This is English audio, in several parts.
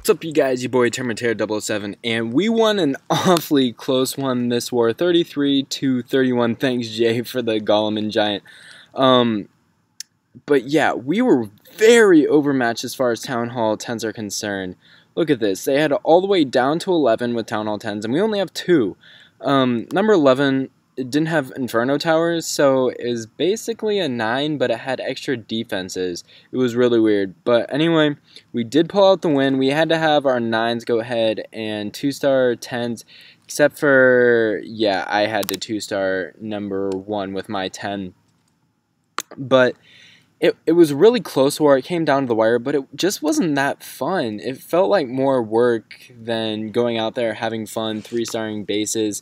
What's up, you guys? Your boy Terminator007, and we won an awfully close one this war, 33-31. Thanks, Jay, for the Golem and Giant. But yeah, we were very overmatched as far as Town Hall 10s are concerned. Look at this. They had all the way down to 11 with Town Hall 10s, and we only have 2. Number 11, it didn't have Inferno Towers, so it was basically a 9, but it had extra defenses. It was really weird. But anyway, we did pull out the win. We had to have our 9s go ahead and 2-star 10s, except for, yeah, I had the 2-star number 1 with my 10. But it was really close where it came down to the wire, but it just wasn't that fun. It felt like more work than going out there having fun 3-starring bases,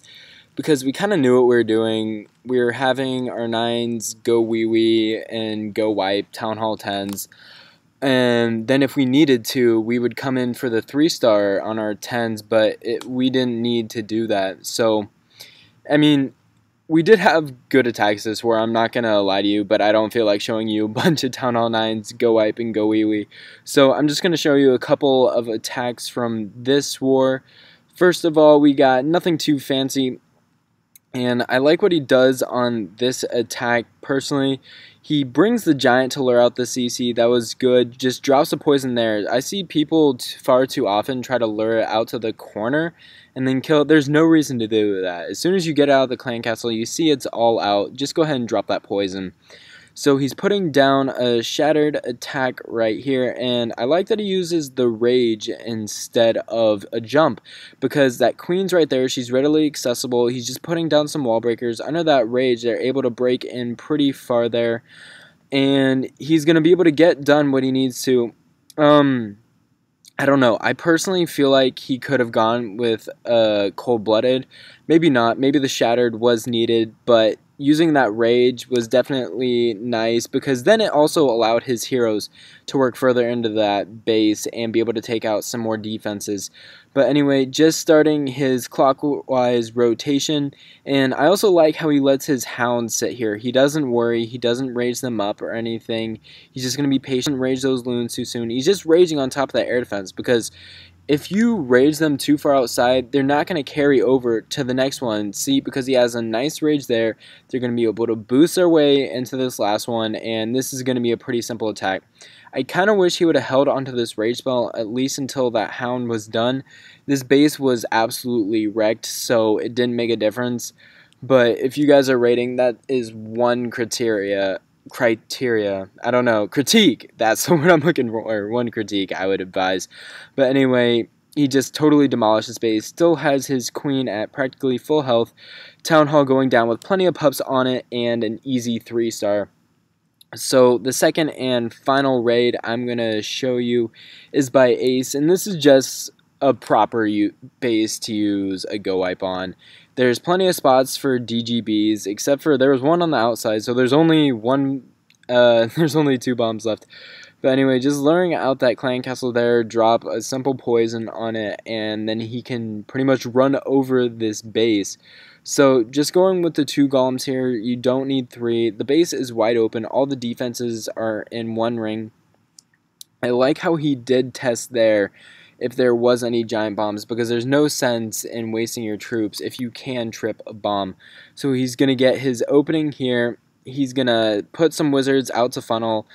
because we kind of knew what we were doing. We were having our 9s go wee and go wipe Town Hall 10s, and then if we needed to, we would come in for the 3-star on our 10s, but we didn't need to do that. So, I mean, we did have good attacks this war, I'm not going to lie to you, but I don't feel like showing you a bunch of Town Hall 9s go wipe and go wee. So I'm just going to show you a couple of attacks from this war. First of all, we got nothing too fancy, and I like what he does on this attack personally. He brings the Giant to lure out the CC. That was good. Just drops the poison there. I see people far too often try to lure it out to the corner and then kill it. There's no reason to do that. As soon as you get out of the clan castle, you see it's all out. Just go ahead and drop that poison. So he's putting down a shattered attack right here, and I like that he uses the rage instead of a jump, because that queen's right there, she's readily accessible. He's just putting down some wall breakers. Under that rage, they're able to break in pretty far there, and he's going to be able to get done what he needs to. I don't know. I personally feel like he could have gone with cold-blooded. Maybe not. Maybe the shattered was needed, but using that rage was definitely nice, because then it also allowed his heroes to work further into that base and be able to take out some more defenses. But anyway, just starting his clockwise rotation, and I also like how he lets his hounds sit here. He doesn't worry, he doesn't rage them up or anything. He's just going to be patient and rage those loons too soon. He's just raging on top of that air defense, because if you rage them too far outside, they're not going to carry over to the next one. See, because he has a nice rage there, they're going to be able to boost their way into this last one, and this is going to be a pretty simple attack. I kind of wish he would have held onto this rage spell at least until that hound was done. This base was absolutely wrecked, so it didn't make a difference. But if you guys are rating, that is one criteria, I don't know, critique, that's the word I'm looking for, or one critique I would advise. But anyway, he just totally demolished his base, still has his queen at practically full health, Town Hall going down with plenty of pups on it, and an easy 3-star. So the second and final raid I'm going to show you is by Ace, and this is just a proper base to use a go wipe on. There's plenty of spots for DGBs, except for there was one on the outside, so there's only there's only 2 bombs left. But anyway, just luring out that clan castle there, drop a simple poison on it, and then he can pretty much run over this base. So just going with the 2 golems here, you don't need 3. The base is wide open, all the defenses are in one ring. I like how he did test there if there was any giant bombs, because there's no sense in wasting your troops if you can trip a bomb. So he's going to get his opening here, he's going to put some wizards out to funnel,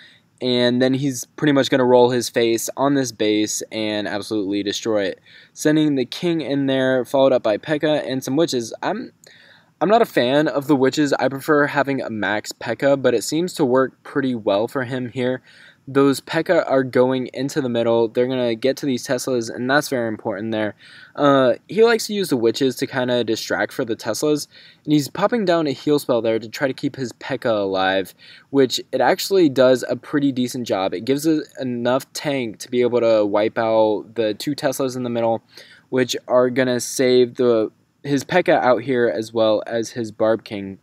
and then he's pretty much going to roll his face on this base and absolutely destroy it. Sending the king in there, followed up by P.E.K.K.A. and some witches. I'm not a fan of the witches, I prefer having a max P.E.K.K.A., but it seems to work pretty well for him here. Those P.E.K.K.A. are going into the middle, they're going to get to these Teslas, and that's very important there. He likes to use the witches to kind of distract for the Teslas, and he's popping down a heal spell there to try to keep his P.E.K.K.A. alive, which it actually does a pretty decent job. It gives it enough tank to be able to wipe out the 2 Teslas in the middle, which are going to save his P.E.K.K.A. out here as well as his Barb King.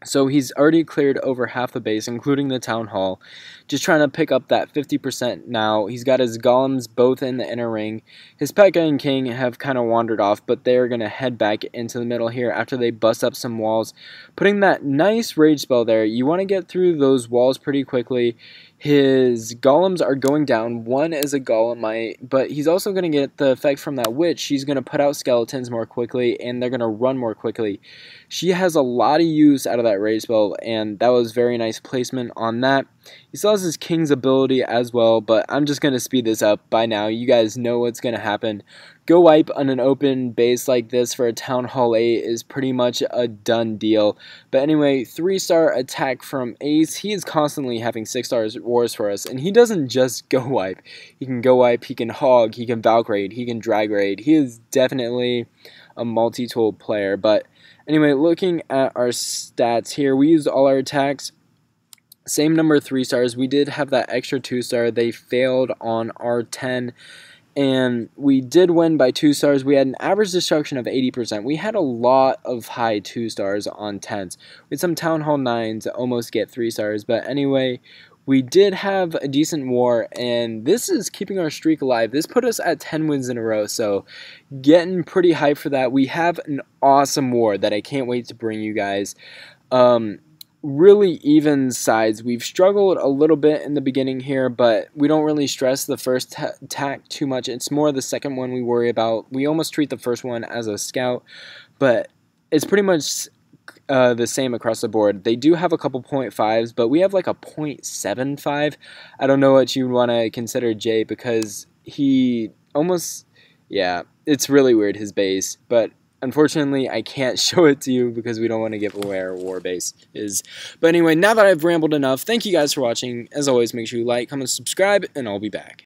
So he's already cleared over half the base, including the Town Hall. Just trying to pick up that 50% now. He's got his golems both in the inner ring. His P.E.K.K.A. and King have kind of wandered off, but they're going to head back into the middle here after they bust up some walls. Putting that nice rage spell there. You want to get through those walls pretty quickly. His golems are going down. One is a golemite, but he's also going to get the effect from that witch. She's going to put out skeletons more quickly, and they're going to run more quickly. She has a lot of use out of that rage spell, and that was very nice placement on that. He still has his king's ability as well, but I'm just going to speed this up. By now, you guys know what's going to happen. Go wipe on an open base like this for a Town Hall 8 is pretty much a done deal. But anyway, 3-star attack from Ace. He is constantly having 6-star wars for us, and he doesn't just go wipe. He can go wipe, he can hog, he can Valk raid, he can drag raid. He is definitely a multi-tool player. But anyway, looking at our stats here, we used all our attacks. Same number of 3-stars. We did have that extra 2-star. They failed on our 10. And we did win by 2 stars. We had an average destruction of 80%. We had a lot of high 2 stars on 10s. We had some Town Hall 9s that almost get 3 stars. But anyway, we did have a decent war, and this is keeping our streak alive. This put us at 10 wins in a row, so getting pretty hyped for that. We have an awesome war that I can't wait to bring you guys. Really even sides. We've struggled a little bit in the beginning here, but we don't really stress the first attack too much. It's more the second one we worry about. We almost treat the first one as a scout, but it's pretty much the same across the board. They do have a couple 0.5s, but we have like a 0.75. I don't know what you want to consider Jay, because he almost, yeah, it's really weird, his base, but unfortunately, I can't show it to you because we don't want to give away our war base is. But anyway, now that I've rambled enough, thank you guys for watching. As always, make sure you like, comment, subscribe, and I'll be back.